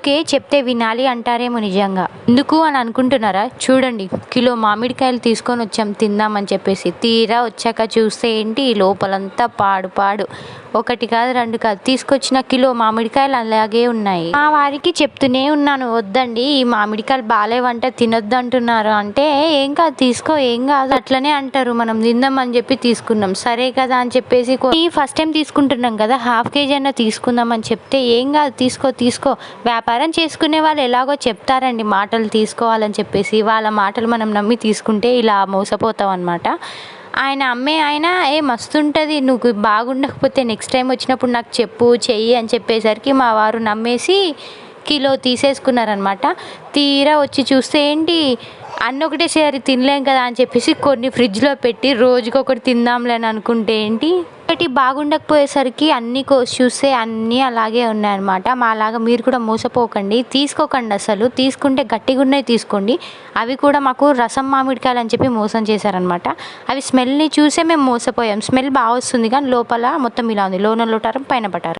అందుకే చెప్తే వినాలి అంటారేమో నిజంగా. ఎందుకు అని అనుకుంటున్నారా? చూడండి, కిలో మామిడికాయలు తీసుకొని వచ్చాం తిందామని చెప్పేసి. తీరా వచ్చాక చూస్తే ఏంటి, లోపలంతా పాడు పాడు. ఒకటి కాదు రెండు కాదు, తీసుకొచ్చిన కిలో మామిడికాయలు అలాగే ఉన్నాయి. మా వారికి చెప్తూనే ఉన్నాను, వద్దండి ఈ మామిడికాయలు బాలేవంట, తినొద్దు అంటున్నారు. అంటే ఏం కాదు తీసుకో, ఏం కాదు అట్లనే అంటారు, మనం తిందామని చెప్పి తీసుకున్నాం. సరే కదా అని చెప్పేసి ఫస్ట్ టైం తీసుకుంటున్నాం కదా, హాఫ్ కేజీ అన్న తీసుకుందాం అని చెప్తే ఏం కాదు తీసుకో. వ్యాపారం చేసుకునే వాళ్ళు ఎలాగో చెప్తారండి మాటలు తీసుకోవాలని చెప్పేసి. వాళ్ళ మాటలు మనం నమ్మి తీసుకుంటే ఇలా మోసపోతాం అనమాట. ఆయన మస్తుంటుంది, నువ్వు బాగుండకపోతే నెక్స్ట్ టైం వచ్చినప్పుడు నాకు చెప్పు చెయ్యి అని చెప్పేసరికి మా వారు నమ్మేసి కిలో తీసేసుకున్నారనమాట. తీరా వచ్చి చూస్తే ఏంటి, అన్నీ ఒకటేసారి తినలేం కదా అని చెప్పేసి కొన్ని ఫ్రిడ్జ్లో పెట్టి రోజుకొకటి తిందాంలే అని అనుకుంటే ఏంటి, ఒకటి బాగుండకపోయేసరికి అన్నీ కోసి చూస్తే అన్నీ అలాగే ఉన్నాయన్నమాట. మాలాగా మీరు కూడా మోసపోకండి, తీసుకోకండి. అసలు తీసుకుంటే గట్టిగా ఉన్నాయి తీసుకోండి. అవి కూడా మాకు రసం మామిడికాయలు అని చెప్పి మోసం చేశారనమాట. అవి స్మెల్ని చూసే మేము మోసపోయాం. స్మెల్ బాగా వస్తుంది కానీ లోపల మొత్తం ఇలా ఉంది, లోన లోటారం పైన పటారు.